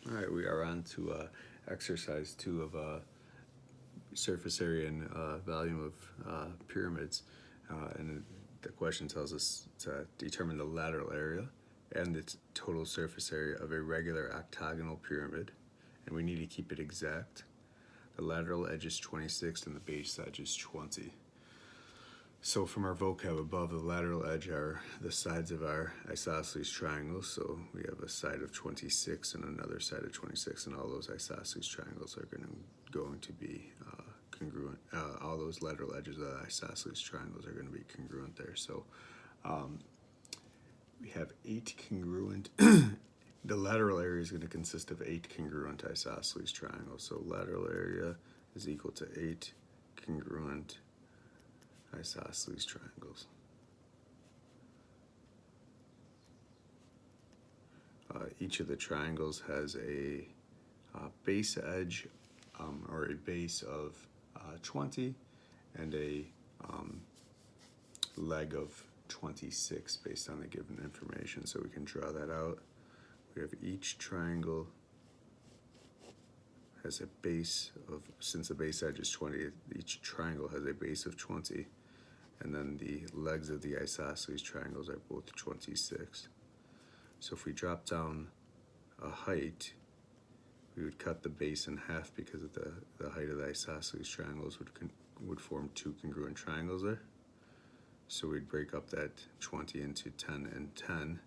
All right, we are on to exercise 2 of surface area and volume of pyramids. And the question tells us to determine the lateral area and the total surface area of a regular octagonal pyramid. And we need to keep it exact. The lateral edge is 26 and the base edge is 20. So from our vocab above, the lateral edge are the sides of our isosceles triangles. So we have a side of 26 and another side of 26, and all those isosceles triangles are going to be congruent. All those lateral edges of the isosceles triangles are going to be congruent there. So we have 8 congruent. The lateral area is going to consist of 8 congruent isosceles triangles. So lateral area is equal to 8 congruent isosceles triangles. Each of the triangles has a base edge or a base of 20 and a leg of 26 based on the given information. So we can draw that out. We have each triangle has a base of, since the base edge is 20, each triangle has a base of 20, and then the legs of the isosceles triangles are both 26. So if we drop down a height, we would cut the base in half because of the height of the isosceles triangles would form 2 congruent triangles there. So we'd break up that 20 into 10 and 10.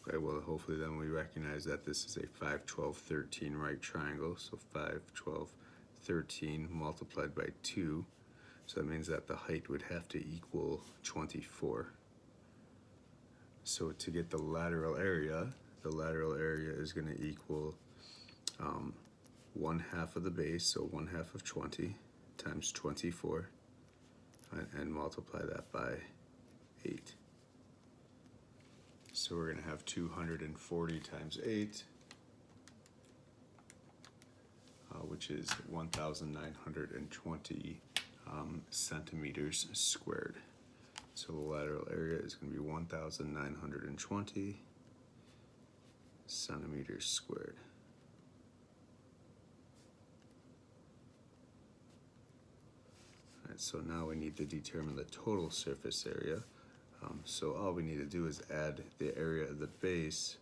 Okay, well, hopefully then we recognize that this is a 5, 12, 13 right triangle. So 5, 12, 13 multiplied by 2. So that means that the height would have to equal 24. So to get the lateral area is going to equal 1/2 of the base, so 1/2 of 20 times 24, and multiply that by 8. So we're going to have 240 times 8, which is 1,920 centimeters squared. So the lateral area is going to be 1,920 centimeters squared. All right, so now we need to determine the total surface area. So all we need to do is add the area of the base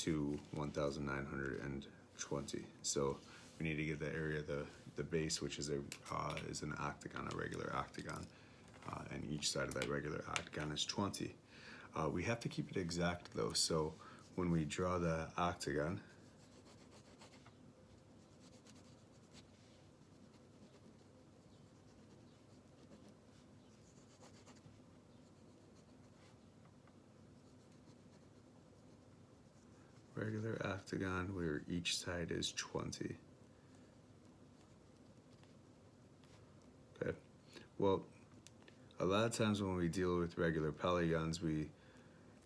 to 1,920. So we need to get the area of the base, which is an octagon, a regular octagon, and each side of that regular octagon is 20. We have to keep it exact though, so when we draw the octagon, regular octagon where each side is 20. Okay, well, a lot of times when we deal with regular polygons, we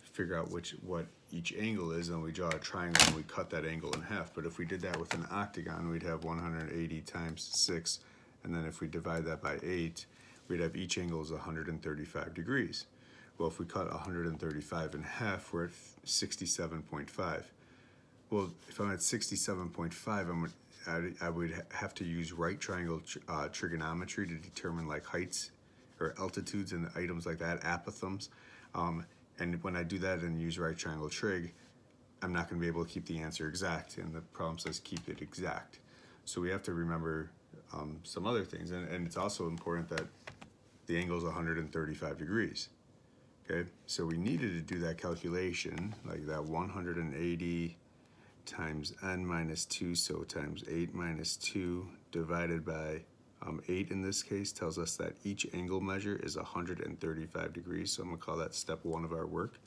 figure out what each angle is, and we draw a triangle and we cut that angle in half. But if we did that with an octagon, we'd have 180 times 6, and then if we divide that by 8, we'd have each angle is 135 degrees. Well, if we cut 135 in half, we're at 67.5. Well, if I'm at 67.5, I would have to use right triangle trigonometry to determine like heights or altitudes and items like that, apophthegms. And when I do that and use right triangle trig, I'm not going to be able to keep the answer exact, and the problem says keep it exact. So we have to remember some other things, and it's also important that the angle is 135 degrees. Okay, so we needed to do that calculation, like that 180 times n minus 2, so times 8 minus 2 divided by 8 in this case tells us that each angle measure is 135 degrees, so I'm going to call that step 1 of our work.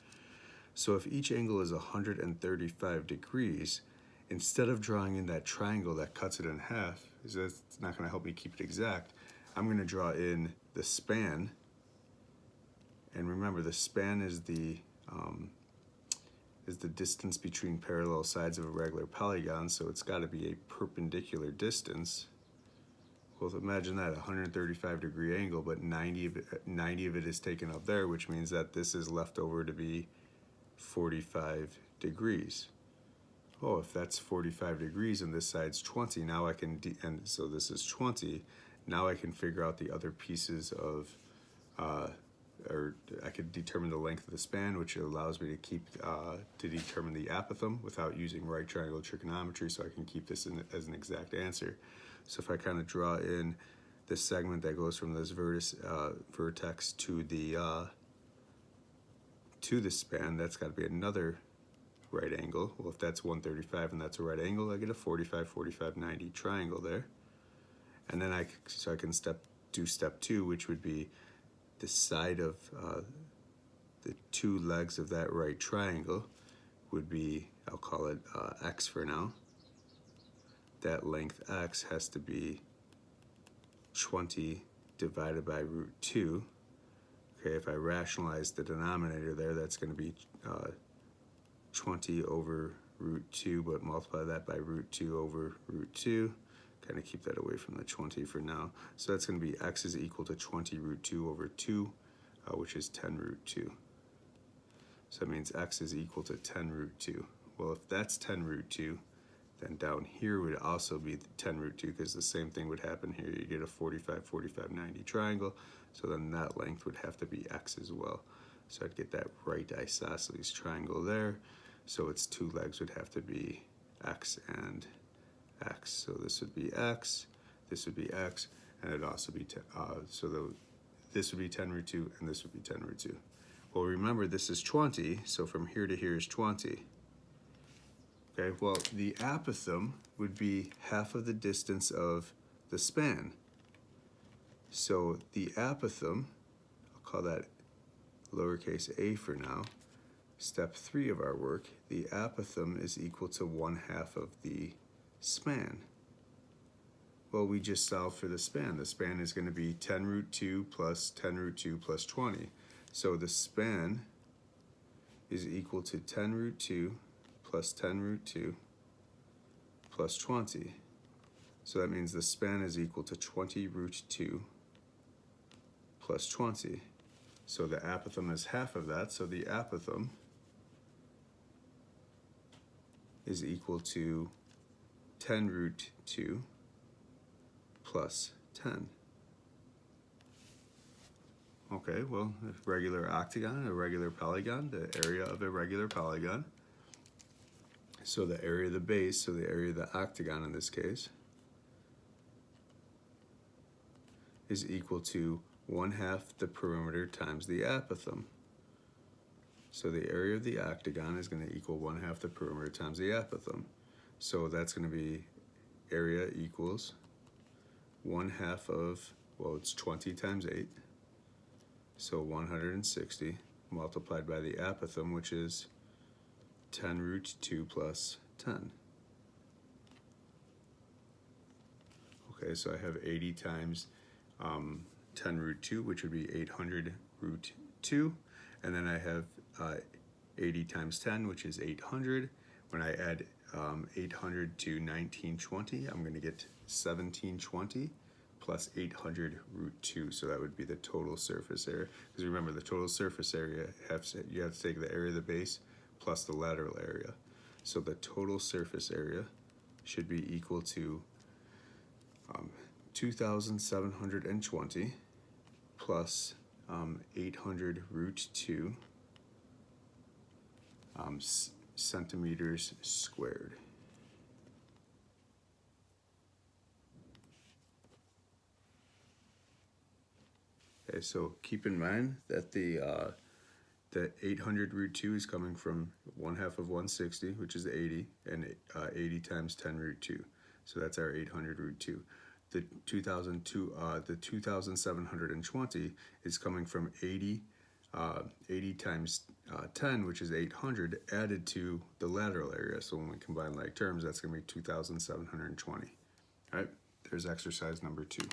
So if each angle is 135 degrees, instead of drawing in that triangle that cuts it in half, because that's not going to help me keep it exact, I'm going to draw in the span. And remember, the span is the distance between parallel sides of a regular polygon, so it's got to be a perpendicular distance. Well, imagine that, 135 degree angle, but 90 of it is taken up there, which means that this is left over to be 45 degrees. Oh, if that's 45 degrees and this side's 20, now I can, and so this is 20, now I can figure out the other pieces of, or I could determine the length of the span, which allows me to keep, to determine the apothem without using right triangle trigonometry, so I can keep this as an exact answer. So if I kind of draw in this segment that goes from this vertex to the span, that's got to be another right angle. Well, if that's 135 and that's a right angle, I get a 45, 45, 90 triangle there. And then I can do step 2, which would be the side of the two legs of that right triangle would be, I'll call it x for now. That length x has to be 20 divided by root 2. Okay, if I rationalize the denominator there, that's going to be 20 over root 2, but multiply that by root 2 over root 2. Kind of keep that away from the 20 for now. So that's going to be x is equal to 20 root 2 over 2, which is 10 root 2. So that means x is equal to 10 root 2. Well, if that's 10 root 2, then down here would also be 10 root 2, because the same thing would happen here. You get a 45, 45, 90 triangle, so then that length would have to be x as well. So I'd get that right isosceles triangle there. So its two legs would have to be x and x. So this would be x, this would be x, and it'd also be, this would be 10 root 2, and this would be 10 root 2. Well, remember, this is 20, so from here to here is 20. Okay, well, the apothem would be half of the distance of the span. So the apothem, I'll call that lowercase a for now. Step 3 of our work, the apothem is equal to 1/2 of the span. Well, we just solved for the span. The span is going to be 10 root 2 plus 10 root 2 plus 20. So the span is equal to 10 root 2 plus 10 root 2 plus 20. So that means the span is equal to 20 root 2 plus 20. So the apothem is half of that, so the apothem is equal to 10 root 2 plus 10. Okay, well, a regular octagon, a regular polygon, the area of a regular polygon. So the area of the base, so the area of the octagon in this case, is equal to 1/2 the perimeter times the apothem. So the area of the octagon is going to equal 1/2 the perimeter times the apothem. So that's going to be area equals 1/2 of, well, it's 20 times 8. So 160 multiplied by the apothem, which is 10 root 2 plus 10. Okay, so I have 80 times 10 root 2, which would be 800 root 2. And then I have 80 times 10, which is 800. When I add 800 to 1920, I'm going to get 1720 plus 800 root 2. So that would be the total surface area. Because remember, the total surface area, you have to take the area of the base plus the lateral area. So the total surface area should be equal to 2,720 plus 800 root 2 centimeters squared. Okay, so keep in mind that the 800 root 2 is coming from 1/2 of 160, which is 80, and 80 times 10 root 2. So that's our 800 root 2. The 2,720 is coming from 80 times 10, which is 800, added to the lateral area. So when we combine like terms, that's going to be 2,720. All right, there's exercise number 2.